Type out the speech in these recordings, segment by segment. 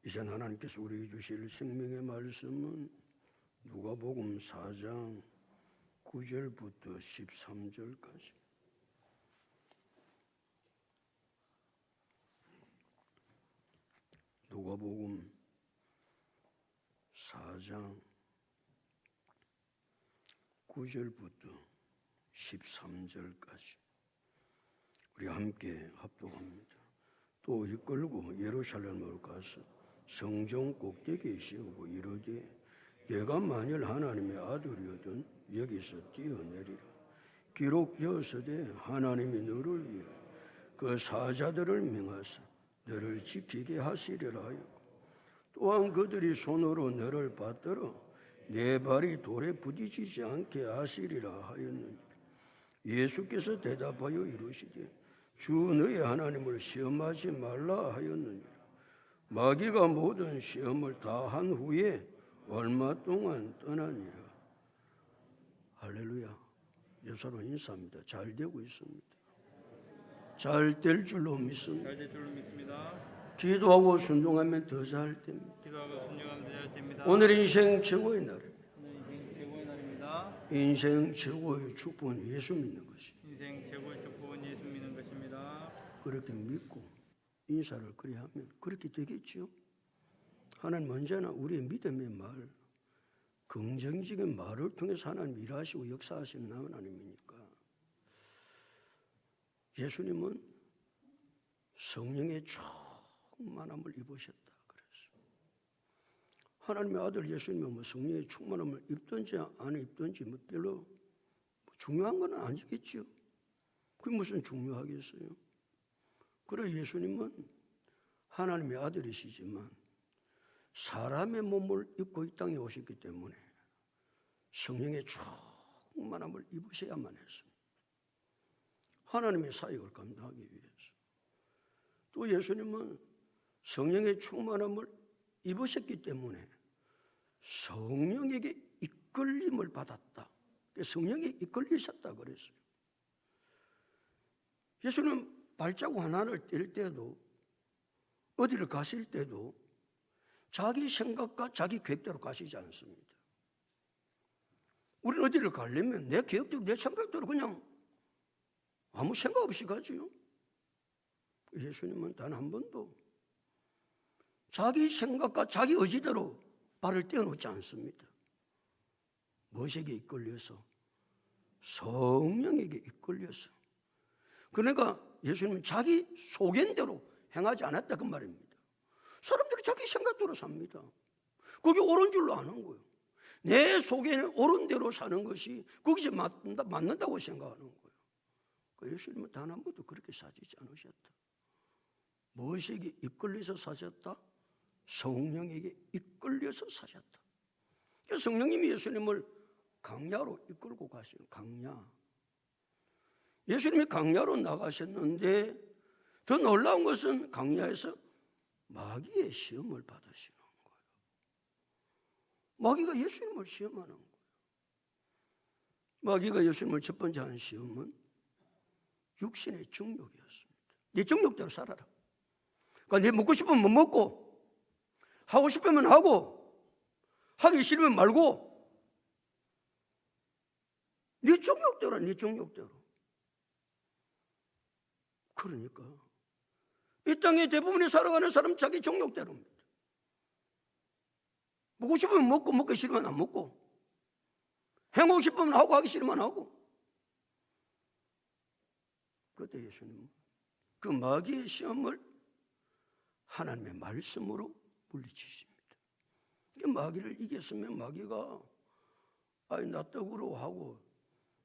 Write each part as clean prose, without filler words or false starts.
이제 하나님께서 우리에게 주실 생명의 말씀은 누가복음 4장 9절부터 13절까지. 누가복음 4장 9절부터 13절까지 우리 함께 합독합니다. 또 이끌고 예루살렘으로 가서 성전 꼭대기에 세우고 이르되 내가 만일 하나님의 아들이거든 여기서 뛰어내리라. 기록되었으되 하나님이 너를 위해 그 사자들을 명하사 너를 지키게 하시리라 하였고 또한 그들이 손으로 너를 받들어 내 발이 돌에 부딪히지 않게 하시리라 하였느니라. 예수께서 대답하여 이르시되 주 너의 하나님을 시험하지 말라 하였느니라. 마귀가 모든 시험을 다 한 후에 얼마 동안 떠나니라. 할렐루야. 여러분 인사합니다. 잘 되고 있습니다. 잘 될 줄로 믿습니다. 잘 될 줄로 믿습니다. 기도하고 순종하면 더 잘 됩니다. 기도하고 순종하면 더 잘 됩니다. 오늘 인생 최고의 날입니다. 오늘 인생 최고의 날입니다. 인생 최고의 축복은 예수 믿는 것이. 인생 최고의 축복은 예수 믿는 것입니다. 그렇게 믿고 인사를 그리 하면 그렇게 되겠지요. 하나님 언제나 우리의 믿음의 말, 긍정적인 말을 통해서 하나님 일하시고 역사하시는 하나님이니까. 예수님은 성령의 충만함을 입으셨다 그랬어요. 하나님의 아들 예수님은 뭐 성령의 충만함을 입든지 안 입든지 뭐 별로 중요한 건 아니겠지요. 그게 무슨 중요하겠어요. 그래 예수님은 하나님의 아들이시지만 사람의 몸을 입고 이 땅에 오셨기 때문에 성령의 충만함을 입으셔야만 했습니다. 하나님의 사역을 감당하기 위해서. 또 예수님은 성령의 충만함을 입으셨기 때문에 성령에게 이끌림을 받았다. 성령에 이끌리셨다 그랬어요. 예수님 발자국 하나를 뗄 때도 어디를 가실 때도 자기 생각과 자기 계획대로 가시지 않습니다. 우리는 어디를 가려면 내 계획대로 내 생각대로 그냥 아무 생각 없이 가지요. 예수님은 단 한 번도 자기 생각과 자기 의지대로 발을 떼어놓지 않습니다. 무엇에게 이끌려서? 성령에게 이끌려서. 그러니까 예수님은 자기 소견대로 행하지 않았다 그 말입니다. 사람들이 자기 생각대로 삽니다. 그게 옳은 줄로 아는 거예요. 내 속에는 옳은 대로 사는 것이 거기서 맞는다고 생각하는 거예요. 예수님은 단 한 번도 그렇게 사시지 않으셨다. 무엇에게 이끌려서 사셨다? 성령에게 이끌려서 사셨다. 성령님이 예수님을 강야로 이끌고 가시는 강야. 예수님이 강야로 나가셨는데 더 놀라운 것은 강야에서 마귀의 시험을 받으시는 거예요. 마귀가 예수님을 시험하는 거예요. 마귀가 예수님을 첫 번째 한 시험은 육신의 정욕이었습니다. 네 정욕대로 살아라. 그러니까 네 먹고 싶으면 못 먹고 하고 싶으면 하고 하기 싫으면 말고 네 정욕대로 네 정욕대로. 그러니까 이 땅에 대부분이 살아가는 사람 자기 정욕대로입니다. 먹고 싶으면 먹고 먹기 싫으면 안 먹고 행하고 싶으면 하고 하기 싫으면 하고. 그때 예수님은 그 마귀의 시험을 하나님의 말씀으로 물리치십니다. 마귀를 이겼으면 마귀가 나 떡으로 하고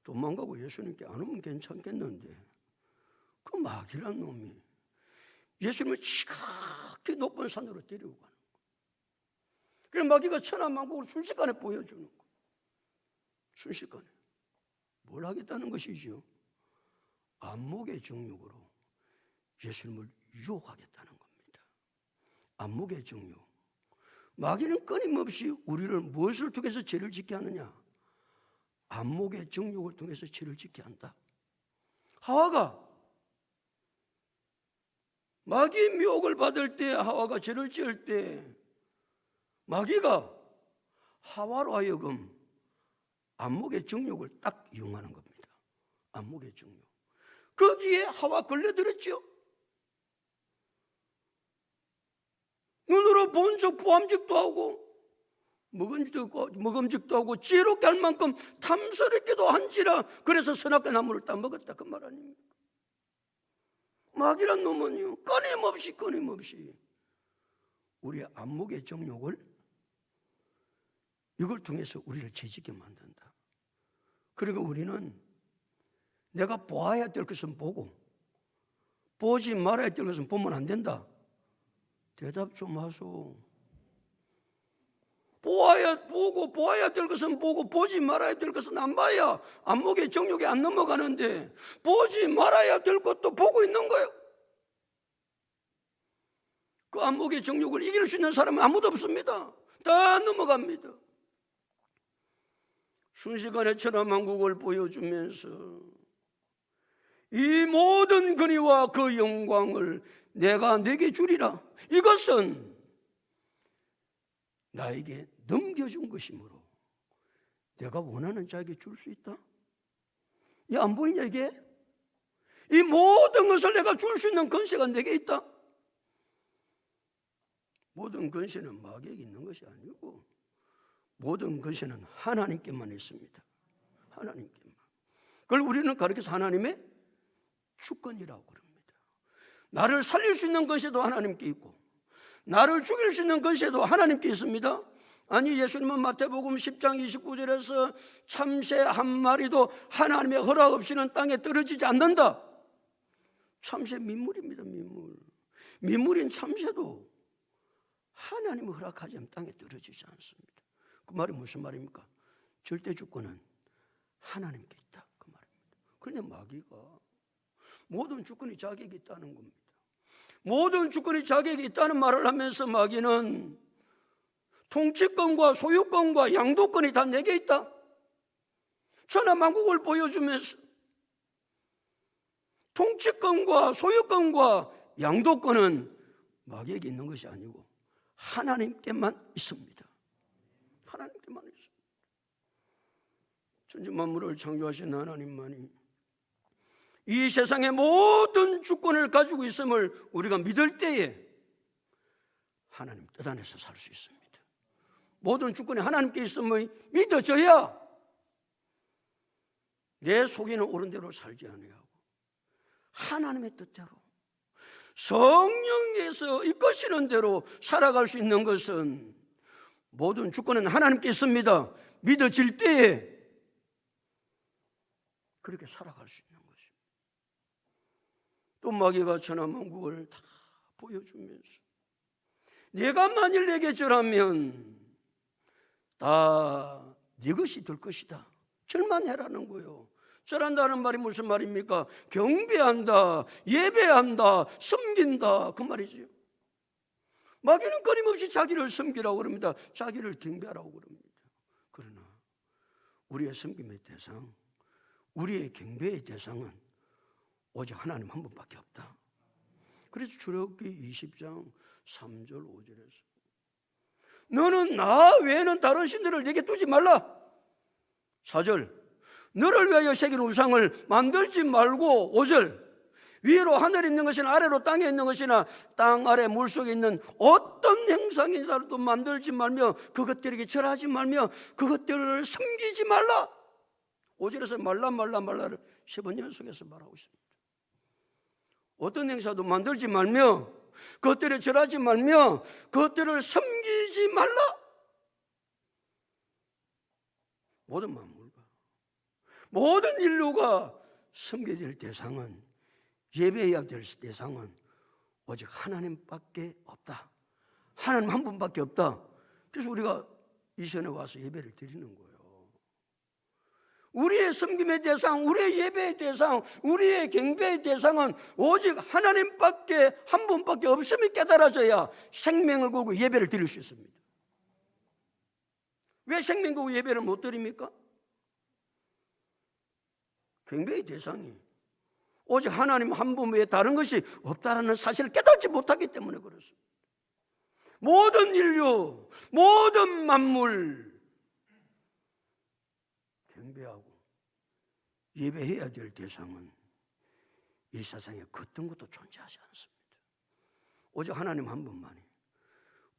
도망가고 예수님께 안 오면 괜찮겠는데 그 마귀란 놈이 예수님을 지극히 높은 산으로 데리고 가는 거예요. 그래서 마귀가 천하만국을 순식간에 보여주는 거예요. 순식간에. 뭘 하겠다는 것이지요? 안목의 정욕으로 예수님을 유혹하겠다는 겁니다. 안목의 정욕. 마귀는 끊임없이 우리를 무엇을 통해서 죄를 짓게 하느냐? 안목의 정욕을 통해서 죄를 짓게 한다. 하와가 마귀의 미혹을 받을 때, 하와가 죄를 지을 때 마귀가 하와로 하여금 안목의 정욕을 딱 이용하는 겁니다. 안목의 정욕. 거기에 하와 걸려들었죠. 눈으로 본 적 보암직도 하고 먹음직도 하고 지혜롭게 할 만큼 탐스럽게도 한지라 그래서 선악과 나무를 따먹었다 그 말 아닙니까? 마귀란 놈은요 끊임없이 우리의 안목의 정욕을 이걸 통해서 우리를 죄짓게 만든다. 그리고 우리는 내가 보아야 될 것은 보고 보지 말아야 될 것은 보면 안 된다. 대답 좀 하소. 보아야 될 것은 보고 보지 말아야 될 것은 안 봐야 안목의 정욕에 안 넘어가는데 보지 말아야 될 것도 보고 있는 거예요. 그 안목의 정욕을 이길 수 있는 사람은 아무도 없습니다. 다 넘어갑니다. 순식간에 천하만국을 보여주면서 이 모든 근위와 그 영광을 내가 내게 주리라. 이것은 나에게 넘겨준 것이므로 내가 원하는 자에게 줄 수 있다. 이 안 보이냐 이게? 이 모든 것을 내가 줄 수 있는 권세가 내게 있다. 모든 권세는 마귀에게 있는 것이 아니고 모든 권세는 하나님께만 있습니다. 하나님께만. 그걸 우리는 가르쳐서 하나님의 주권이라고 그럽니다. 나를 살릴 수 있는 권세도 하나님께 있고 나를 죽일 수 있는 권세도 하나님께 있습니다. 아니 예수님은 마태복음 10장 29절에서 참새 한 마리도 하나님의 허락 없이는 땅에 떨어지지 않는다. 참새 민물입니다. 민물인 참새도 하나님의 허락하지 않으면 땅에 떨어지지 않습니다. 그 말이 무슨 말입니까? 절대 주권은 하나님께 있다 그 말입니다. 그런데 마귀가 모든 주권이 자기에게 있다는 겁니다. 모든 주권이 자기에게 있다는 말을 하면서 마귀는 통치권과 소유권과 양도권이 다 내게 있다. 천하만국을 보여주면서 통치권과 소유권과 양도권은 마귀에게 있는 것이 아니고 하나님께만 있습니다. 하나님께만 있습니다. 천지 만물을 창조하신 하나님만이 이 세상의 모든 주권을 가지고 있음을 우리가 믿을 때에 하나님 뜻 안에서 살 수 있습니다. 모든 주권이 하나님께 있음을 믿어져야 내 속에는 옳은 대로 살지 아니하고 하나님의 뜻대로 성령에서 이끄시는 대로 살아갈 수 있는 것은 모든 주권은 하나님께 있습니다. 믿어질 때에 그렇게 살아갈 수 있는 것입니다. 또 마귀가 천하만국을 다 보여주면서 내가 만일 내게 절하면 다 네 것이 될 것이다. 절만 해라는 거예요. 절한다는 말이 무슨 말입니까? 경배한다, 예배한다, 섬긴다 그 말이죠. 마귀는 끊임없이 자기를 섬기라고 그럽니다. 자기를 경배하라고 그럽니다. 그러나 우리의 섬김의 대상, 우리의 경배의 대상은 오직 하나님 한 분밖에 없다. 그래서 출애굽기 20장 3절 5절에서 너는 나 외에는 다른 신들을 내게 두지 말라. 4절 너를 위하여 새긴 우상을 만들지 말고 5절 위로 하늘에 있는 것이나 아래로 땅에 있는 것이나 땅 아래 물속에 있는 어떤 형상이라도 만들지 말며 그것들에게 절하지 말며 그것들을 섬기지 말라. 5절에서 말라를 10번 연속해서 말하고 있습니다. 어떤 행사도 만들지 말며 그것들에 절하지 말며 그것들을 섬기지 말라. 모든 만물과 모든 인류가 섬겨야 될 대상은 예배해야 될 대상은 오직 하나님밖에 없다. 하나님 한 분밖에 없다. 그래서 우리가 이 시간에 와서 예배를 드리는 거예요. 우리의 섬김의 대상, 우리의 예배의 대상, 우리의 경배의 대상은 오직 하나님밖에 한 분밖에 없음이 깨달아져야 생명을 걸고 예배를 드릴 수 있습니다. 왜 생명 걸고 예배를 못 드립니까? 경배의 대상이 오직 하나님 한 분 외에 다른 것이 없다라는 사실을 깨닫지 못하기 때문에 그렇습니다. 모든 인류, 모든 만물 경배하고 예배해야 될 대상은 이 세상에 그 어떤 것도 존재하지 않습니다. 오직 하나님 한 분만이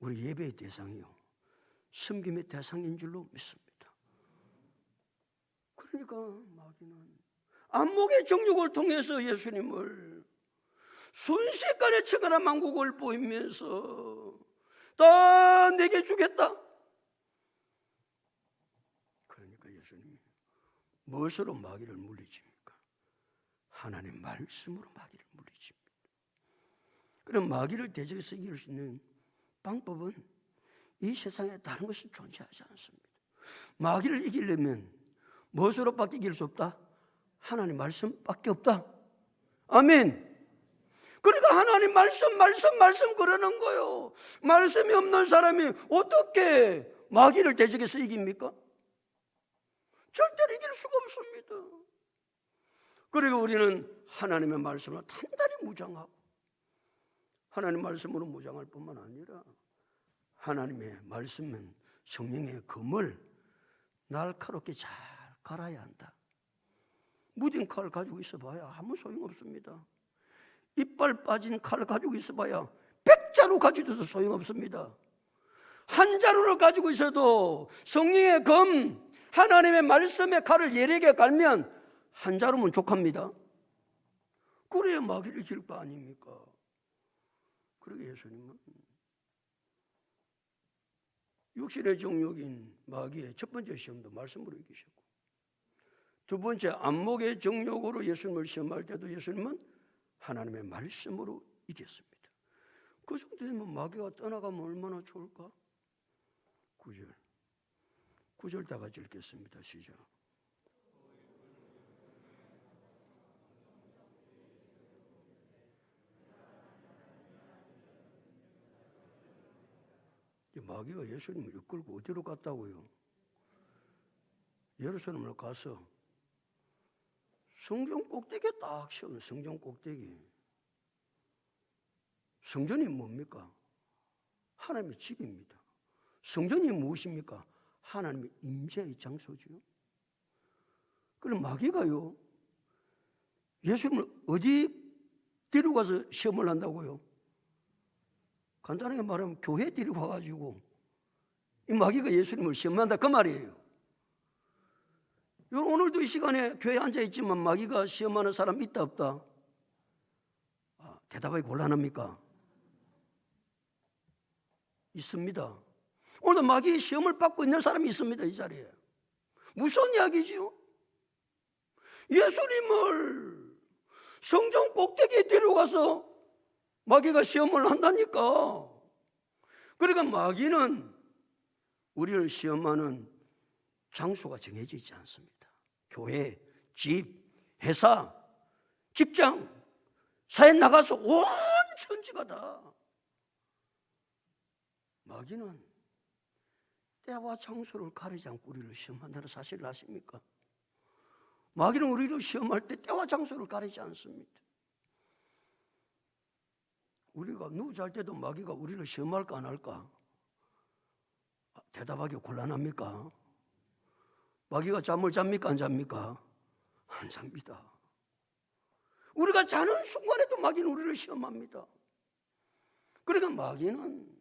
우리 예배의 대상이요 섬김의 대상인 줄로 믿습니다. 그러니까 마귀는 안목의 정욕을 통해서 예수님을 순식간에 천하의 만국을 보이면서 다 내게 주겠다. 그러니까 예수님이 무엇으로 마귀를 물리칩니까? 하나님 말씀으로 마귀를 물리칩니다. 그럼 마귀를 대적해서 이길 수 있는 방법은 이 세상에 다른 것이 존재하지 않습니다. 마귀를 이기려면 무엇으로밖에 이길 수 없다? 하나님 말씀밖에 없다. 아멘. 그러니까 하나님 말씀 그러는 거요. 말씀이 없는 사람이 어떻게 마귀를 대적해서 이깁니까? 절대로 이길 수가 없습니다. 그리고 우리는 하나님의 말씀으로 단단히 무장하고 하나님 말씀으로 무장할 뿐만 아니라 하나님의 말씀은 성령의 검을 날카롭게 잘 갈아야 한다. 무딘 칼 가지고 있어봐야 아무 소용없습니다. 이빨 빠진 칼 가지고 있어봐야 100자루 가지고 있어도 소용없습니다. 한 자루를 가지고 있어도 성령의 검, 하나님의 말씀의 칼을 예리하게 갈면 한 자루면 족합니다. 그래야 마귀를 이길 거 아닙니까? 그러게 예수님은 육신의 정욕인 마귀의 첫 번째 시험도 말씀으로 이기셨고, 두 번째 안목의 정욕으로 예수님을 시험할 때도 예수님은 하나님의 말씀으로 이겼습니다. 그 정도 되면 마귀가 떠나가면 얼마나 좋을까? 9절 다 같이 읽겠습니다. 시작. 마귀가 예수님을 이끌고 어디로 갔다고요? 예루살렘으로 가서 성전 꼭대기에 딱 세우는 성전 꼭대기. 성전이 뭡니까? 하나님의 집입니다. 성전이 무엇입니까? 하나님의 임재의 장소죠. 그럼 마귀가요, 예수님을 어디 데리고 가서 시험을 한다고요? 간단하게 말하면 교회 데리고 와가지고 이 마귀가 예수님을 시험한다 그 말이에요. 오늘도 이 시간에 교회에 앉아있지만 마귀가 시험하는 사람 있다 없다? 대답하기 곤란합니까? 있습니다. 오늘 마귀의 시험을 받고 있는 사람이 있습니다. 이 자리에. 무슨 이야기지요? 예수님을 성전 꼭대기에 데려가서 마귀가 시험을 한다니까. 그러니까 마귀는 우리를 시험하는 장소가 정해져 있지 않습니다. 교회, 집, 회사, 직장, 사회 나가서 온 천지가 다. 마귀는 때와 장소를 가리지 않고 우리를 시험한다는 사실을 아십니까? 마귀는 우리를 시험할 때 때와 장소를 가리지 않습니다. 우리가 누구 잘 때도 마귀가 우리를 시험할까 안 할까? 대답하기 곤란합니까? 마귀가 잠을 잡니까 안 잡니까? 안 잡니다. 우리가 자는 순간에도 마귀는 우리를 시험합니다. 그러니까 마귀는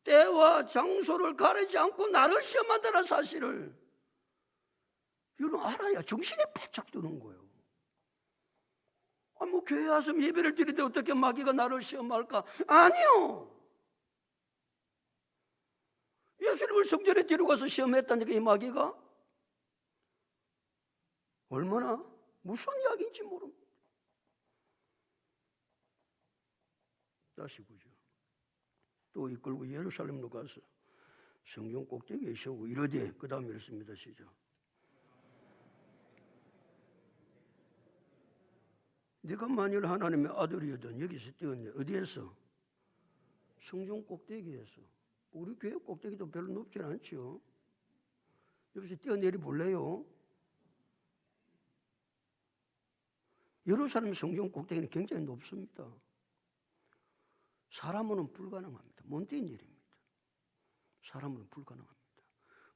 때와 장소를 가리지 않고 나를 시험한다는 사실을 이건 알아야 정신이 바짝 드는 거예요. 뭐 교회 와서 예배를 드리는데 어떻게 마귀가 나를 시험할까? 아니요. 예수님을 성전에 데려가서 시험했다니까 이 마귀가 얼마나 무슨 이야기인지 모릅니다. 다시 보죠. 또 이끌고 예루살렘으로 가서 성전 꼭대기에 세우고 이르되, 그 다음에 이렇습니다. 시작. 네가 만일 하나님의 아들이거든 여기서 뛰었네. 어디에서? 성전 꼭대기에서. 우리 교회 꼭대기도 별로 높진 않죠. 여기서 뛰어내리 볼래요? 예루살렘 성전 꼭대기는 굉장히 높습니다. 사람으로는 불가능합니다. 못 뛴 일입니다. 사람으로는 불가능합니다.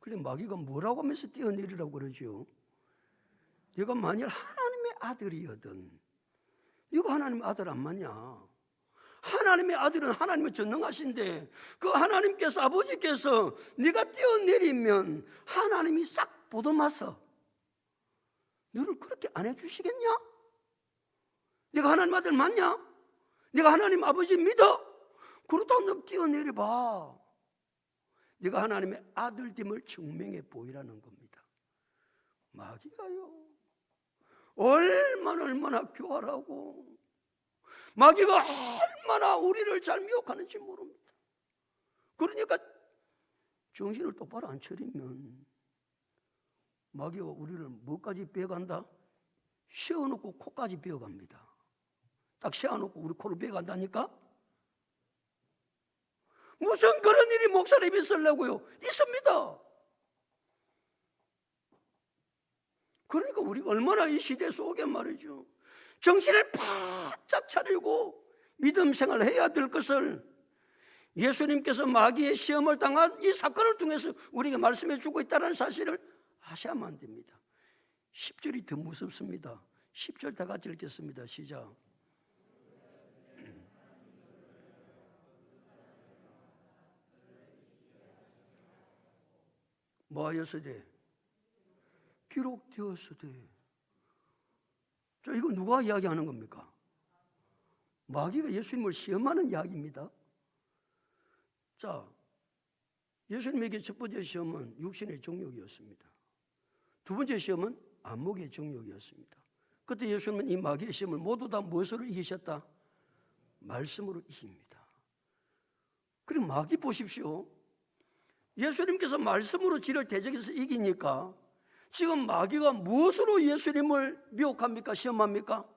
그런데 마귀가 뭐라고 하면서 뛰어내리라고 그러죠? 네가 만일 하나님의 아들이거든, 네가 하나님의 아들 안 맞냐? 하나님의 아들은 하나님의 전능하신데 그 하나님께서, 아버지께서 네가 뛰어내리면 하나님이 싹 보듬어서 너를 그렇게 안 해주시겠냐? 네가 하나님 아들 맞냐? 네가 하나님 아버지 믿어? 그렇다고 너 뛰어내려봐. 네가 하나님의 아들됨을 증명해 보이라는 겁니다. 마귀가요, 얼마나 교활하고 마귀가 얼마나 우리를 잘 미혹하는지 모릅니다. 그러니까 정신을 똑바로 안 차리면 마귀가 우리를 뭐까지 빼간다? 세워놓고 코까지 빼어갑니다. 딱 세워놓고 우리 코를 빼간다니까? 무슨 그런 일이 목사님이 있으려고요? 있습니다. 그러니까 우리가 얼마나 이 시대 속에 말이죠, 정신을 바짝 차리고 믿음 생활을 해야 될 것을 예수님께서 마귀의 시험을 당한 이 사건을 통해서 우리에게 말씀해 주고 있다는 사실을 아셔야만 안 됩니다. 10절이 더 무섭습니다. 10절 다 같이 읽겠습니다. 시작. 뭐하였으되 기록되었으되. 자, 이거 누가 이야기하는 겁니까? 마귀가 예수님을 시험하는 이야기입니다. 자, 예수님에게 첫 번째 시험은 육신의 정욕이었습니다. 두 번째 시험은 안목의 정욕이었습니다. 그때 예수님은 이 마귀의 시험을 모두 다 무엇으로 이기셨다? 말씀으로 이깁니다. 그리고 마귀 보십시오. 예수님께서 말씀으로 지를 대적해서 이기니까 지금 마귀가 무엇으로 예수님을 미혹합니까? 시험합니까?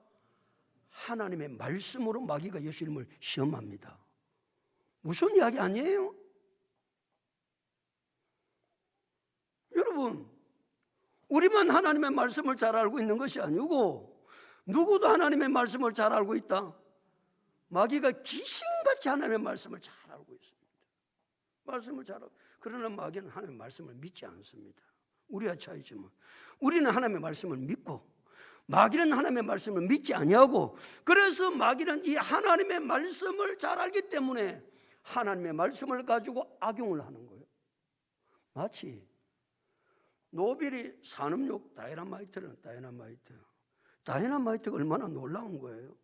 하나님의 말씀으로 마귀가 예수님을 시험합니다. 무슨 이야기 아니에요? 여러분, 우리만 하나님의 말씀을 잘 알고 있는 것이 아니고 누구도 하나님의 말씀을 잘 알고 있다. 마귀가 귀신같이 하나님의 말씀을 잘 알고 있습니다. 말씀을 잘 알고. 그러나 마귀는 하나님의 말씀을 믿지 않습니다. 우리와 차이지만 우리는 하나님의 말씀을 믿고 마귀는 하나님의 말씀을 믿지 아니하고, 그래서 마귀는 이 하나님의 말씀을 잘 알기 때문에 하나님의 말씀을 가지고 악용을 하는 거예요. 마치 노벨이 산업용 다이너마이트가 얼마나 놀라운 거예요.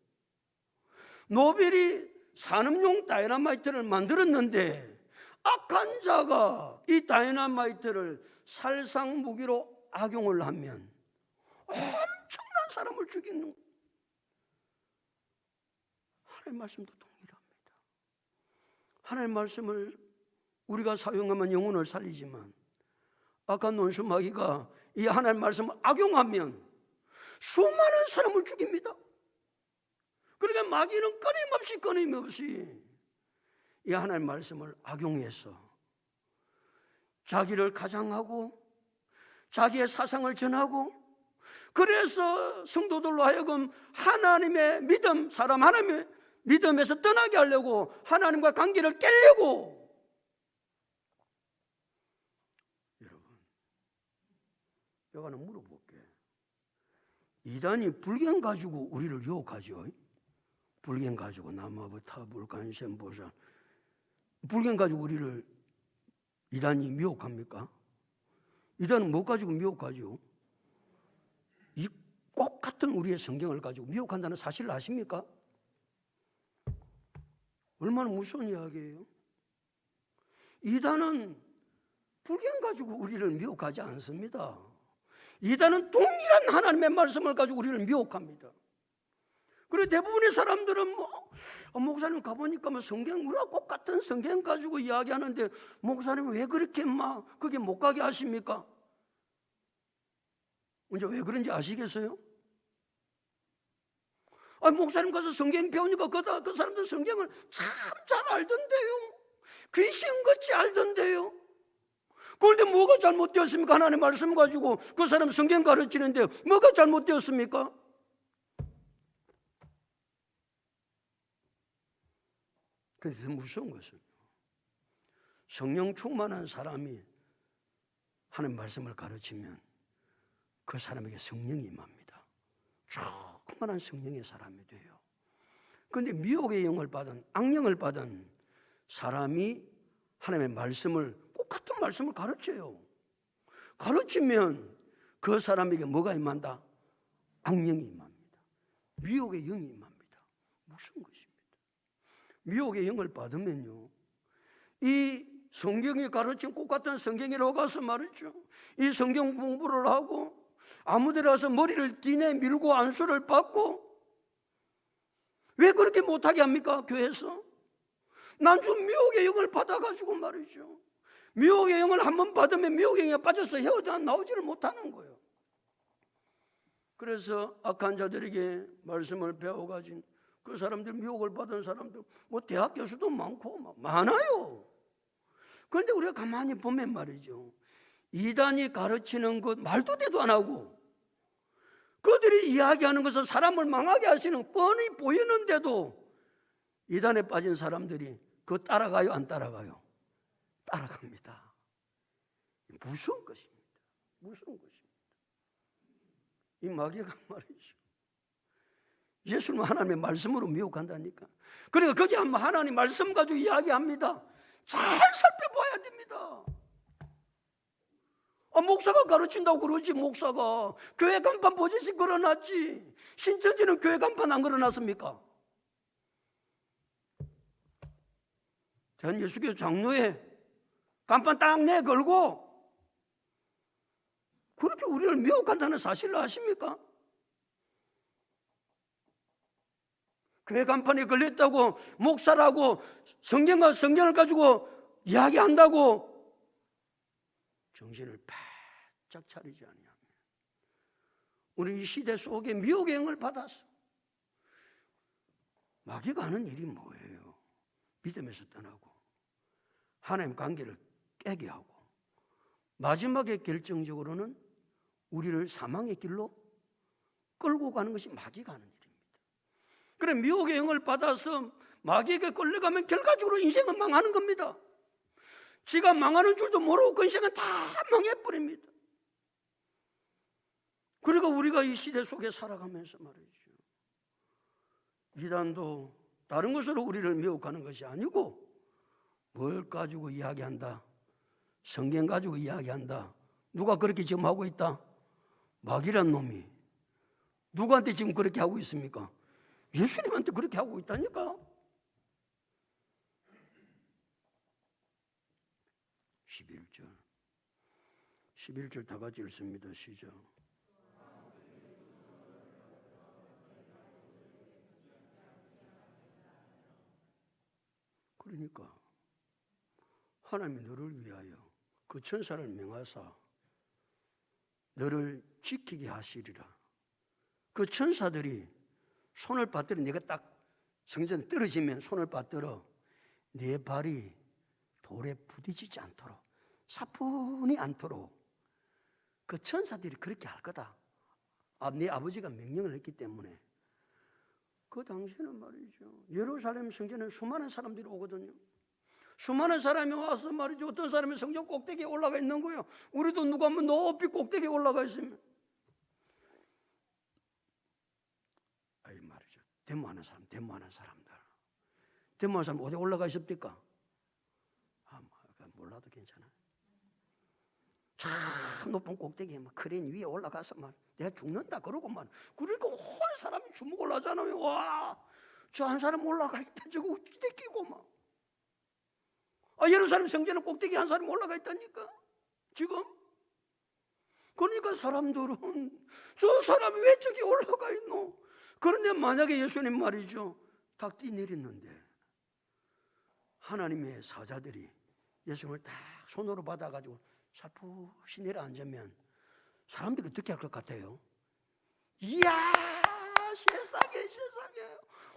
노벨이 산업용 다이너마이트를 만들었는데 악한 자가 이 다이너마이트를 살상 무기로 악용을 하면 엄청난 사람을 죽이는 거예요. 하나님의 말씀도 동일합니다. 하나님의 말씀을 우리가 사용하면 영혼을 살리지만 악한 논수 마귀가 이 하나님의 말씀을 악용하면 수많은 사람을 죽입니다. 그러니까 마귀는 끊임없이 이 하나님의 말씀을 악용해서 자기를 가장하고 자기의 사상을 전하고, 그래서 성도들로 하여금 하나님의 믿음, 사람 하나님의 믿음에서 떠나게 하려고 하나님과 관계를 깨려고. 여러분, 내가 하나 물어볼게. 이단이 불경 가지고 우리를 유혹하죠. 불경 가지고 남아부터 불간sem보살, 불경 가지고 우리를 이단이 미혹합니까? 이단은 뭐 가지고 미혹하죠? 이 꼭 같은 우리의 성경을 가지고 미혹한다는 사실을 아십니까? 얼마나 무서운 이야기예요. 이단은 불경 가지고 우리를 미혹하지 않습니다. 이단은 동일한 하나님의 말씀을 가지고 우리를 미혹합니다. 그리고 대부분의 사람들은 목사님 가보니까 성경, 우리가 꼭 같은 성경 가지고 이야기하는데 목사님 왜 그렇게 그게 못 가게 하십니까? 이제 왜 그런지 아시겠어요? 목사님 가서 성경 배우니까 그 사람들 성경을 참 잘 알던데요. 귀신같이 알던데요. 그런데 뭐가 잘못되었습니까? 하나님의 말씀 가지고 그 사람 성경 가르치는데 뭐가 잘못되었습니까? 근데 더 무서운 것은 성령 충만한 사람이 하나님 말씀을 가르치면 그 사람에게 성령이 임합니다. 충만한 성령의 사람이 돼요. 그런데 미혹의 영을 받은, 악령을 받은 사람이 하나님의 말씀을, 똑같은 말씀을 가르쳐요. 가르치면 그 사람에게 뭐가 임한다? 악령이 임합니다. 미혹의 영이 임합니다. 무슨 것입니다? 미혹의 영을 받으면요, 이 성경이 가르친 똑같은 성경이라고 가서 말이죠, 이 성경 공부를 하고 아무데 가서 머리를 뒤내 밀고 안수를 받고, 왜 그렇게 못하게 합니까? 교회에서 난 좀 미혹의 영을 받아가지고 말이죠, 미혹의 영을 한번 받으면 미혹의 영에 빠져서 헤어져 나오지를 못하는 거예요. 그래서 악한 자들에게 말씀을 배워가진 그 사람들, 미혹을 받은 사람들, 뭐 대학 교수도 많고 많아요. 그런데 우리가 가만히 보면 말이죠, 이단이 가르치는 것 말도 대도 안 하고 그들이 이야기하는 것은 사람을 망하게 하시는 뻔히 보이는데도 이단에 빠진 사람들이 그거 따라가요, 안 따라가요? 따라갑니다. 무서운 것입니다. 무서운 것입니다. 이 마귀가 말이죠, 예수님은 하나님의 말씀으로 미혹한다니까. 그러니까 거기 한번 하나님 말씀 가지고 이야기합니다. 잘 살펴봐야 됩니다. 목사가 가르친다고 그러지. 목사가 교회 간판 보지씩 걸어놨지. 신천지는 교회 간판 안 걸어놨습니까? 대한예수교 장로회 간판 딱 내걸고 그렇게 우리를 미혹한다는 사실을 아십니까? 교회 간판에 걸렸다고 목사라고 성경과 성경을 가지고 이야기한다고 정신을 바짝 차리지 아니하면 우리 이 시대 속에 미혹의 영을 받았어. 마귀가 하는 일이 뭐예요? 믿음에서 떠나고 하나님 관계를 깨게 하고 마지막에 결정적으로는 우리를 사망의 길로 끌고 가는 것이 마귀가 하는 일입니다. 그래, 미혹의 영을 받아서 마귀에게 끌려가면 결과적으로 인생은 망하는 겁니다. 지가 망하는 줄도 모르고 그 인생은 다 망해버립니다. 그러니까 우리가 이 시대 속에 살아가면서 말이죠, 이단도 다른 것으로 우리를 미혹하는 것이 아니고 뭘 가지고 이야기한다? 성경 가지고 이야기한다. 누가 그렇게 지금 하고 있다? 마귀란 놈이. 누구한테 지금 그렇게 하고 있습니까? 예수님한테 그렇게 하고 있다니까. 11절 다 같이 읽습니다. 시작. 그러니까 하나님이 너를 위하여 그 천사를 명하사 너를 지키게 하시리라. 그 천사들이 손을 받들어, 네가 딱 성전에 떨어지면 손을 받들어 네 발이 돌에 부딪히지 않도록, 사뿐히 않도록 그 천사들이 그렇게 할 거다. 네 아버지가 명령을 했기 때문에. 그 당시에는 말이죠, 예루살렘 성전에 수많은 사람들이 오거든요. 수많은 사람이 와서 말이죠, 어떤 사람이 성전 꼭대기에 올라가 있는 거예요. 우리도 누가 한번 높이 꼭대기에 올라가 있으면 아이 말이죠, 데모하는 사람들 데모하는 사람 어디 올라가 있습니까? 몰라도 괜찮아. 참 높은 꼭대기에 막 크레인 위에 올라가서 말 내가 죽는다 그러고 말, 그러니까 온 사람이 주목을 하잖아요. 와, 저 한 사람 올라가 있다, 저거 우찌대 끼고 막. 예루살렘 성전은 꼭대기 한 사람 올라가 있다니까 지금. 그러니까 사람들은 저 사람이 왜 저기 올라가 있노? 그런데 만약에 예수님 말이죠, 딱 뛰내렸는데 하나님의 사자들이 예수님을 딱 손으로 받아가지고 살포시 내려앉으면 사람들이 어떻게 할 것 같아요? 이야, 세상에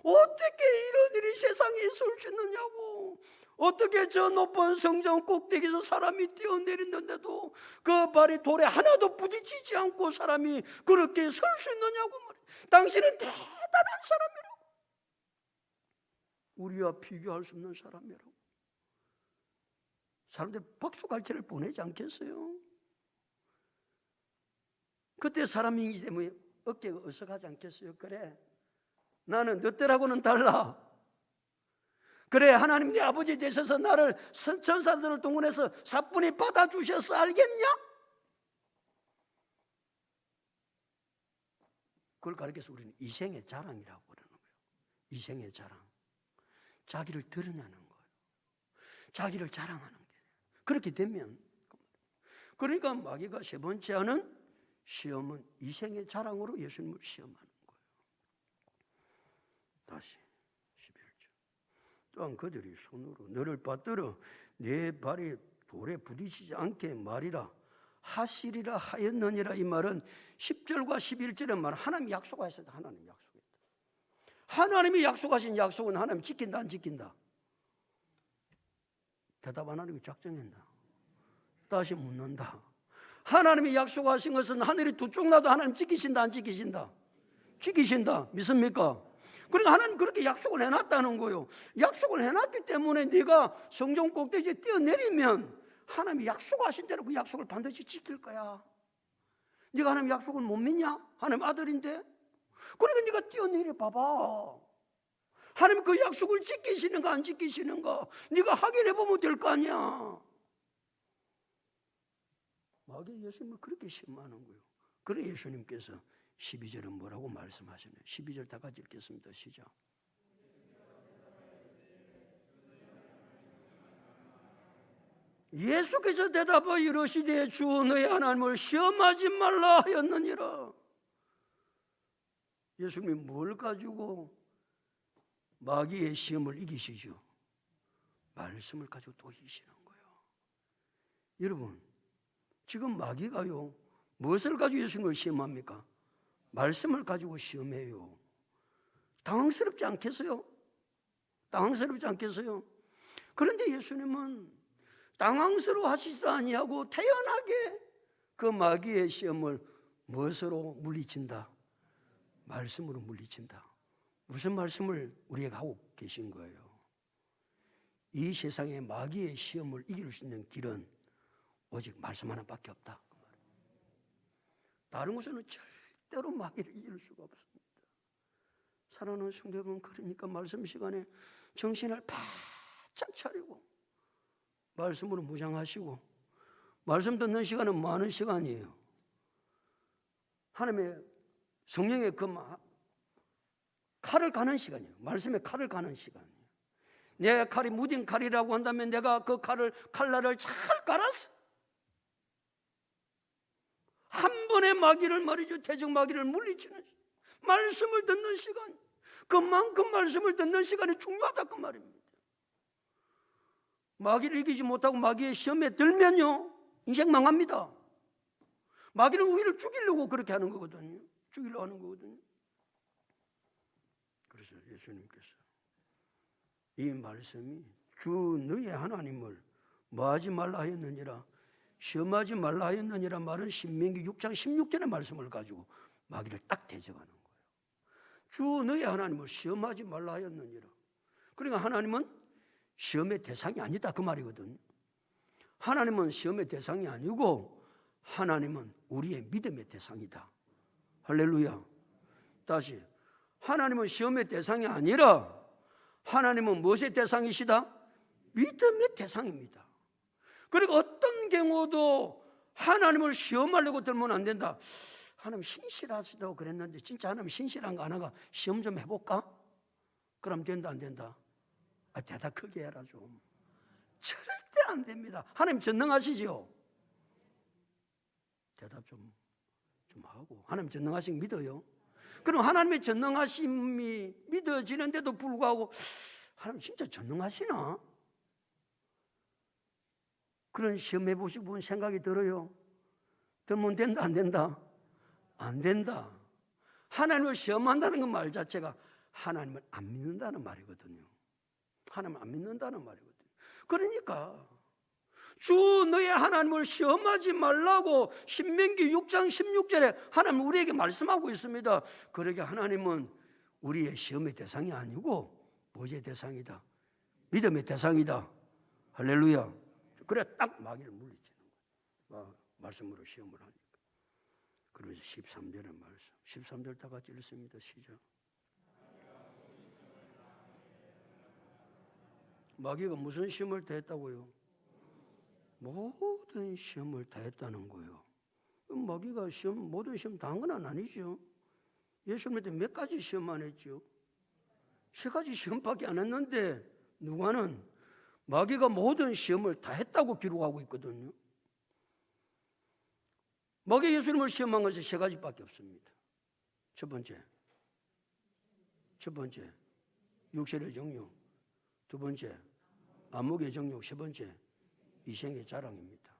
어떻게 이런 일이 세상에 있을 수 있느냐고. 어떻게 저 높은 성전 꼭대기에서 사람이 뛰어내렸는데도 그 발이 돌에 하나도 부딪히지 않고 사람이 그렇게 설 수 있느냐고 말이에요. 당신은 대단한 사람이라고. 우리와 비교할 수 없는 사람이라고. 사람들 박수갈채를 보내지 않겠어요? 그때 사람이기 때문에 어깨가 어색하지 않겠어요? 그래, 나는 너들하고는 달라. 그래, 하나님 네 아버지 되셔서 나를 전사들을 동원해서 사뿐히 받아주셔서 알겠냐? 그걸 가르쳐서 우리는 이생의 자랑이라고 그러는 거예요. 이생의 자랑. 자기를 드러내는 거예요. 자기를 자랑하는 거예요. 그렇게 되면, 그러니까 마귀가 세 번째 하는 시험은 이생의 자랑으로 예수님을 시험하는 거예요. 다시 11절. 또한 그들이 손으로 너를 받들어 내 발이 돌에 부딪히지 않게 말이라 하시리라 하였느니라. 이 말은 10절과 11절의 말은 하나님이 약속하셨다. 하나님이 약속했다. 하나님이 약속하신 약속은 하나님이 지킨다 안 지킨다? 대답 안 하는 게 작정했나? 다시 묻는다. 하나님이 약속하신 것은 하늘이 두 쪽 나도 하나님 지키신다 안 지키신다? 지키신다. 믿습니까? 그러니까 하나님 그렇게 약속을 해놨다는 거예요. 약속을 해놨기 때문에 네가 성전 꼭대기에 뛰어내리면 하나님이 약속하신 대로 그 약속을 반드시 지킬 거야. 네가 하나님 약속을 못 믿냐? 하나님 아들인데. 그러니까 네가 뛰어내려 봐봐. 하나님 그 약속을 지키시는가 안 지키시는가 네가 확인해 보면 될 거 아니야. 마귀 예수님을 그렇게 시험하는 거예요. 그래 예수님께서 12절은 뭐라고 말씀하시나요? 12절 다 같이 읽겠습니다. 시작. 예수께서 대답하여 이르시되 주 너의 하나님을 시험하지 말라 하였느니라. 예수님이 뭘 가지고 마귀의 시험을 이기시죠? 말씀을 가지고 또 이기시는 거예요. 여러분, 지금 마귀가요 무엇을 가지고 예수님을 시험합니까? 말씀을 가지고 시험해요. 당황스럽지 않겠어요? 당황스럽지 않겠어요? 그런데 예수님은 당황스러워 하시지도 아니하고 태연하게 그 마귀의 시험을 무엇으로 물리친다? 말씀으로 물리친다. 무슨 말씀을 우리에게 하고 계신 거예요? 이 세상에 마귀의 시험을 이길 수 있는 길은 오직 말씀 하나밖에 없다. 다른 곳에는 절대로 마귀를 이길 수가 없습니다. 사랑하는 성도 여러분, 그러니까 말씀 시간에 정신을 바짝 차리고 말씀으로 무장하시고 말씀 듣는 시간은 많은 시간이에요. 하나님의 성령의 그 칼을 가는 시간이에요. 말씀의 칼을 가는 시간이에요. 내 칼이 무딘 칼이라고 한다면 내가 그 칼날을 잘 갈았어. 한 번의 마귀를 말이죠. 대적 마귀를 물리치는 시간. 말씀을 듣는 시간. 그만큼 말씀을 듣는 시간이 중요하다 그 말입니다. 마귀를 이기지 못하고 마귀의 시험에 들면요 인생 망합니다. 마귀는 우리를 죽이려고 그렇게 하는 거거든요. 죽이려고 하는 거거든요. 그래서 예수님께서 이 말씀이 주 너의 하나님을 뭐하지 말라 하였느니라 시험하지 말라 하였느니라 말은 신명기 6장 16절의 말씀을 가지고 마귀를 딱 대적하는 거예요. 주 너의 하나님을 시험하지 말라 하였느니라. 그러니까 하나님은 시험의 대상이 아니다 그 말이거든요. 하나님은 시험의 대상이 아니고 하나님은 우리의 믿음의 대상이다. 할렐루야. 다시 하나님은 시험의 대상이 아니라 하나님은 무엇의 대상이시다? 믿음의 대상입니다. 그리고 어떤 경우도 하나님을 시험하려고 들면 안 된다. 하나님 신실하시다고 그랬는데 진짜 하나님 신실한가 안 하가 시험 좀 해볼까? 그럼 된다 안 된다? 대답 크게 해라 좀. 절대 안 됩니다. 하나님 전능하시죠? 대답 좀 하고. 하나님 전능하신 거 믿어요? 그럼 하나님의 전능하심이 믿어지는데도 불구하고 하나님 진짜 전능하시나? 그런 시험해 보시고 본 생각이 들어요. 들면 된다 안 된다? 안 된다. 하나님을 시험한다는 그 말 자체가 하나님을 안 믿는다는 말이거든요. 하나님을 안 믿는다는 말이거든요. 그러니까 주 너의 하나님을 시험하지 말라고 신명기 6장 16절에 하나님 우리에게 말씀하고 있습니다. 그러게 하나님은 우리의 시험의 대상이 아니고 보좌의 대상이다. 믿음의 대상이다. 할렐루야. 그래 딱 마귀를 물리치는 거예요. 말씀으로 시험을 하니까. 그러면서 13절의 말씀. 13절 다 같이 읽습니다. 시작. 마귀가 무슨 시험을 다했다고요? 모든 시험을 다했다는 거예요. 마귀가 모든 시험 당한 건 아니죠. 예수님한테 몇 가지 시험만 했죠. 3가지 시험밖에 안 했는데 누가는 마귀가 모든 시험을 다 했다고 기록하고 있거든요. 마귀 예수님을 시험한 것은 3가지밖에 없습니다. 첫 번째 육신의 정욕, 두 번째 안목의 정욕, 세 번째 이생의 자랑입니다.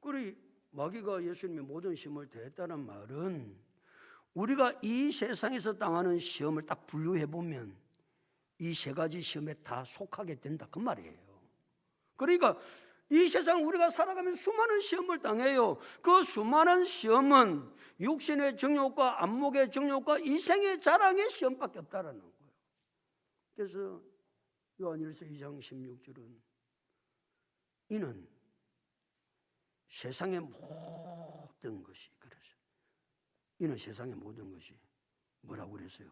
그리 마귀가 예수님의 모든 시험을 대했다는 말은 우리가 이 세상에서 당하는 시험을 딱 분류해 보면 이 3가지 시험에 다 속하게 된다 그 말이에요. 그러니까 이 세상 우리가 살아가면서 수많은 시험을 당해요. 그 수많은 시험은 육신의 정욕과 안목의 정욕과 이생의 자랑의 시험밖에 없다라는 거예요. 그래서 요한일서 2장 16절은 이는 세상의 모든 것이 그래서 이는 세상의 모든 것이 뭐라고 그랬어요?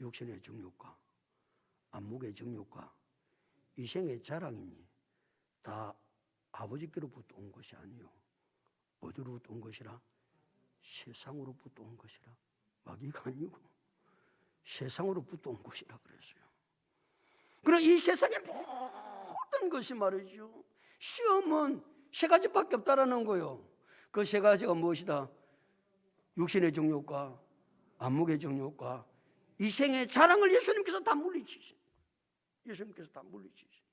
육신의 정욕과 안목의 정욕과 이생의 자랑이니 다 아버지께로부터 온 것이 아니요 어디로부터 온 것이라? 세상으로부터 온 것이라. 마귀가 아니고 세상으로부터 온 것이라 그랬어요. 그럼 이 세상의 모든 것이 말이죠. 시험은 3가지밖에 없다라는 거예요. 그 3가지가 무엇이다? 육신의 정욕과 안목의 정욕과 이생의 자랑을 예수님께서 다 물리치신. 예수님께서 다 물리치신.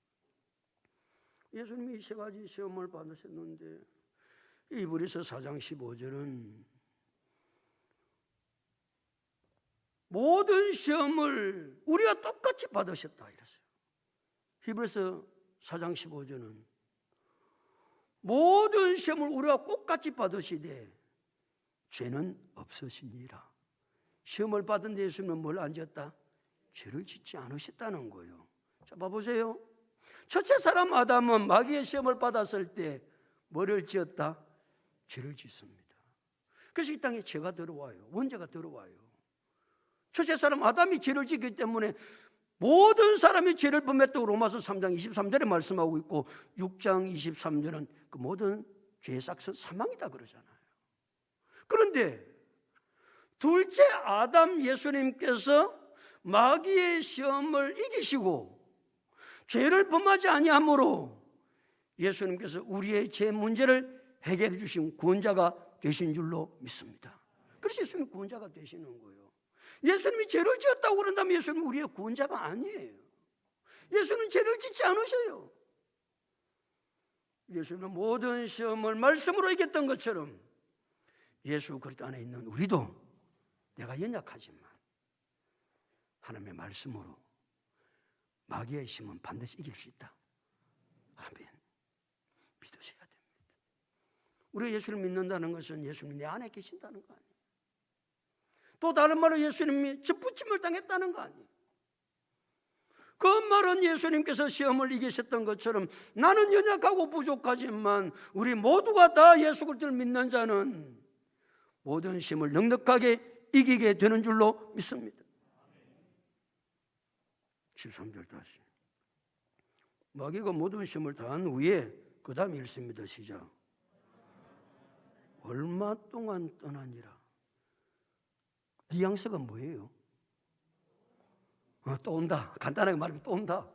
예수님이 이 3가지 시험을 받으셨는데 히브리서 4장 15절은 모든 시험을 우리가 똑같이 받으셨다 이랬어요. 히브리서 4장 15절은 모든 시험을 우리가 똑같이 받으시되 죄는 없으시니라. 시험을 받은 데 예수님은 뭘 안 지었다? 죄를 짓지 않으셨다는 거예요. 자, 봐보세요. 첫째 사람 아담은 마귀의 시험을 받았을 때 뭐를 지었다? 죄를 짓습니다. 그래서 이 땅에 죄가 들어와요. 원죄가 들어와요. 첫째 사람 아담이 죄를 짓기 때문에 모든 사람이 죄를 범했다고 로마서 3장 23절에 말씀하고 있고 6장 23절은 그 모든 죄의 삭은 사망이다 그러잖아요. 그런데 둘째 아담 예수님께서 마귀의 시험을 이기시고 죄를 범하지 아니하므로 예수님께서 우리의 죄 문제를 해결해 주신 구원자가 되신 줄로 믿습니다. 그래서 예수님이 구원자가 되시는 거예요. 예수님이 죄를 지었다고 그런다면 예수님은 우리의 구원자가 아니에요. 예수님은 죄를 짓지 않으셔요. 예수님은 모든 시험을 말씀으로 이겼던 것처럼 예수 그리스도 안에 있는 우리도 내가 연약하지만 하나님의 말씀으로 마귀의 시험은 반드시 이길 수 있다. 아멘. 믿으셔야 됩니다. 우리가 예수를 믿는다는 것은 예수님이 내 안에 계신다는 거 아니에요. 또 다른 말로 예수님이 접붙임을 당했다는 거 아니에요. 그 말은 예수님께서 시험을 이기셨던 것처럼 나는 연약하고 부족하지만 우리 모두가 다 예수 그리스도를 믿는 자는 모든 시험을 넉넉하게 이기게 되는 줄로 믿습니다. 13절 다시. 마귀가 모든 시험을 다한 후에 그 다음에 읽습니다. 시작. 얼마 동안 떠나니라. 뉘앙스가 뭐예요? 또 온다. 간단하게 말하면 또 온다.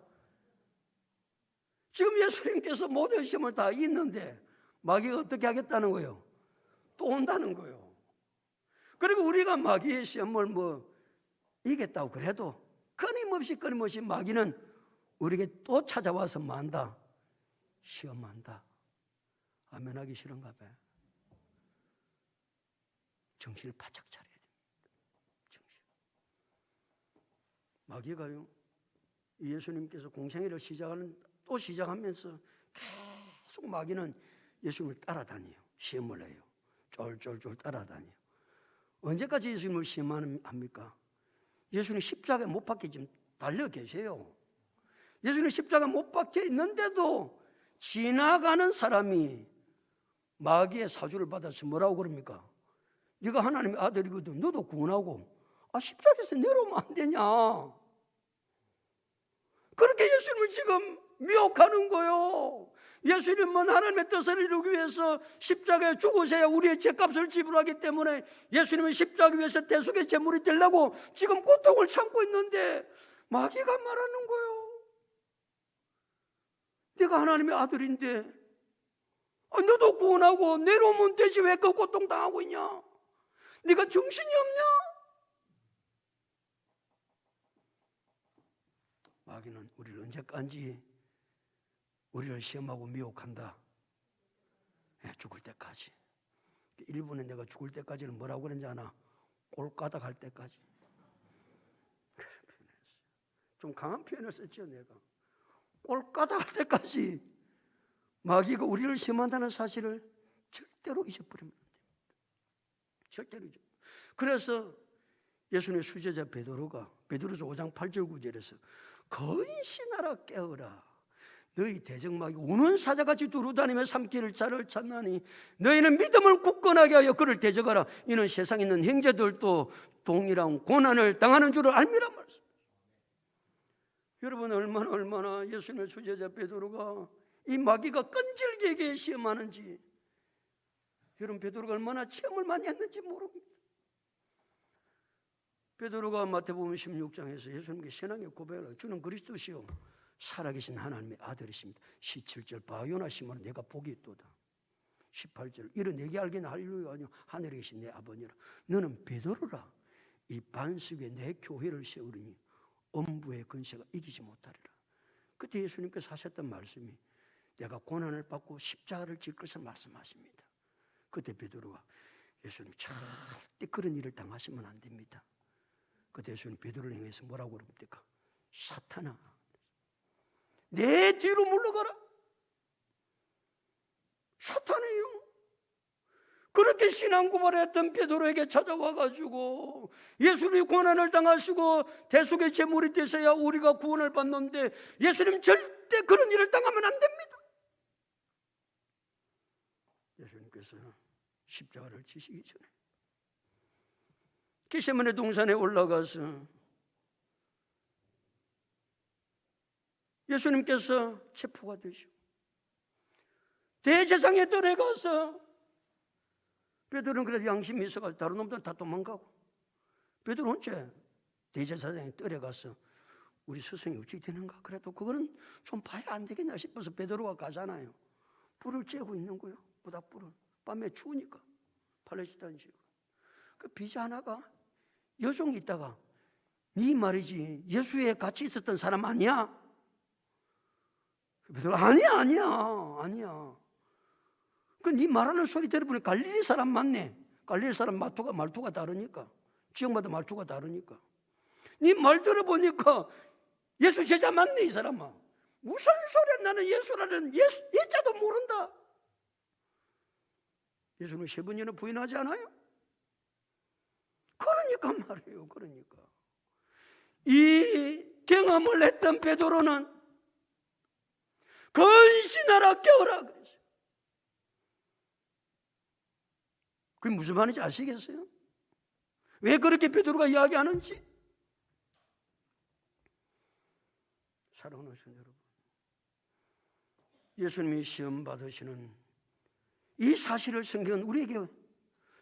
지금 예수님께서 모든 시험을 다 이겼는데 마귀가 어떻게 하겠다는 거예요? 또 온다는 거예요. 그리고 우리가 마귀의 시험을 이겼다고 그래도 끊임없이 마귀는 우리에게 또 찾아와서 만다. 시험한다. 아멘하기 싫은가 봐요. 정신을 바짝 차려야 됩니다. 정신. 마귀가요, 예수님께서 공생애를 시작하면서 계속 마귀는 예수님을 따라다녀요. 시험을 해요. 쫄쫄쫄 따라다녀요. 언제까지 예수님을 시험합니까? 예수님 십자가에 못 박혀 지금 달려 계세요. 예수님 십자가 못 박혀 있는데도 지나가는 사람이 마귀의 사주를 받아서 뭐라고 그럽니까? 네가 하나님의 아들이거든. 너도 구원하고 십자가에서 내려오면 안 되냐? 그렇게 예수님을 지금 미혹하는 거예요. 예수님은 하나님의 뜻을 이루기 위해서 십자가에 죽으셔야 우리의 죄값을 지불하기 때문에 예수님은 십자가 위해서 대속의 제물이 되려고 지금 고통을 참고 있는데 마귀가 말하는 거예요. 네가 하나님의 아들인데 너도 구원하고 내려오면 되지 왜 그 고통당하고 있냐? 네가 정신이 없냐? 마귀는 우리를 언제까지 우리를 시험하고 미혹한다. 죽을 때까지. 일본에 내가 죽을 때까지는 뭐라고 그랬는지 아나? 꼴까닥 할 때까지. 좀 강한 표현을 썼죠 내가. 꼴까닥 할 때까지 마귀가 우리를 시험한다는 사실을 절대로 잊어버리면 안 됩니다. 절대로 잊어. 그래서 예수님의 수제자 베드로가 베드로서 5장 8절 9절에서 거인신하라 깨어라. 너희 대적마귀 우는 사자같이 두루다니며 삼킬 자를 찾나니 너희는 믿음을 굳건하게 하여 그를 대적하라. 이는 세상에 있는 형제들도 동일한 고난을 당하는 줄을 알미란 말씀. 여러분 얼마나 예수님의 수제자 베드로가 이 마귀가 끈질기게 시험하는지, 여러분 베드로가 얼마나 체험을 많이 했는지 모릅니다. 베드로가 마태복음 16장에서 예수님께 신앙의 고백을 하고 주는 그리스도시요 살아계신 하나님의 아들이십니다. 17절 바요나 시몬아 내가 복이 있도다. 18절 이런 내게 알기는 할렐루야 아니요 하늘에 계신 내 아버니라. 너는 베드로라. 이 반석 위에 내 교회를 세우리니 엄부의 근세가 이기지 못하리라. 그때 예수님께서 하셨던 말씀이 내가 고난을 받고 십자가를 질 것을 말씀하십니다. 그때 베드로가 예수님 절대 그런 일을 당하시면 안 됩니다. 그때 예수님 베드로를 향해서 뭐라고 그럽니까? 사탄아 내 뒤로 물러가라. 사탄이요. 그렇게 신앙고발했던 베드로에게 찾아와가지고 예수님이 고난을 당하시고 대속의 제물이 되셔야 우리가 구원을 받는데 예수님 절대 그런 일을 당하면 안 됩니다. 예수님께서 십자가를 지시기 전에 겟세마네 동산에 올라가서 예수님께서 체포가 되시고 대제사장에 들어가서 베드로는 그래도 양심이 있어가지고 다른 놈들은 다 도망가고 베드로 혼자 대제사장에 들어가서 우리 스승이 어찌 되는가? 그래도 그거는 좀 봐야 안 되겠냐 싶어서 베드로가 가잖아요. 불을 쬐고 있는 거예요. 모닥불을. 밤에 추우니까 팔레스타인식. 그 비자 하나가 여종이 있다가 네 말이지 예수에 같이 있었던 사람 아니야? 베드로 아니야. 그 네 말하는 소리 들어보니 갈릴리 사람 맞네. 갈릴리 사람 말투가 다르니까 지역마다 말투가 다르니까 네 말 들어보니까 예수 제자 맞네 이 사람아. 무슨 소리야? 나는 예수라는 예자도 모른다. 예수는 3번이나 부인하지 않아요? 그러니까 말이에요. 그러니까 이 경험을 했던 베드로는 근신하라 깨어라 그랬어요. 그게 무슨 말인지 아시겠어요? 왜 그렇게 베드로가 이야기하는지? 사랑하는 여러분, 예수님이 시험 받으시는 이 사실을 성경은 우리에게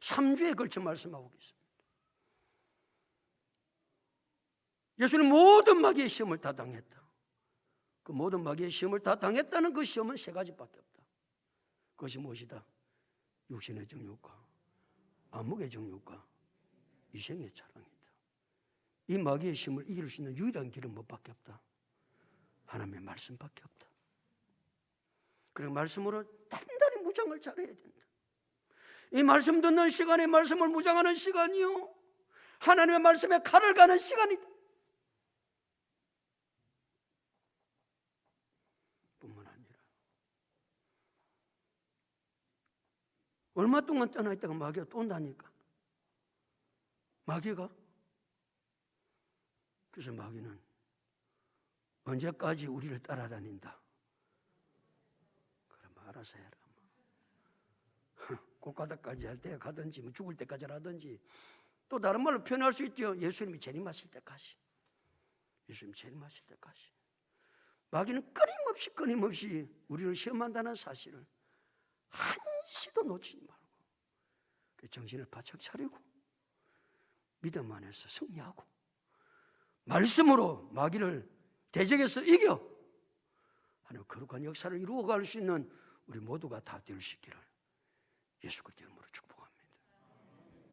3주에 걸쳐 말씀하고 있습니다. 예수는 모든 마귀의 시험을 다 당했다. 그 모든 마귀의 시험을 다 당했다는 그 시험은 3가지밖에 없다. 그것이 무엇이다? 육신의 정욕과 안목의 정욕과 이생의 자랑이다. 이 마귀의 시험을 이길 수 있는 유일한 길은 무엇밖에 없다? 하나님의 말씀밖에 없다. 그리고 말씀으로 단단히 무장을 잘해야 된다. 이 말씀 듣는 시간에 말씀을 무장하는 시간이요 하나님의 말씀에 칼을 가는 시간이다. 뿐만 아니라 얼마 동안 떠나 있다가 마귀가 또 온다니까. 마귀가 그래서 마귀는 언제까지 우리를 따라다닌다? 그럼 알아서 해라. 꽃가닥까지 할 때 가든지 뭐 죽을 때까지 하든지, 또 다른 말로 표현할 수 있죠. 예수님이 재림하실 때까지. 예수님 재림하실 때까지. 마귀는 끊임없이 우리를 시험한다는 사실을 한시도 놓치지 말고 정신을 바짝 차리고 믿음 안에서 승리하고 말씀으로 마귀를 대적해서 이겨 하는 거룩한 역사를 이루어갈 수 있는 우리 모두가 다 될 수 있기를 예수 그리스도 이름으로 축복합니다.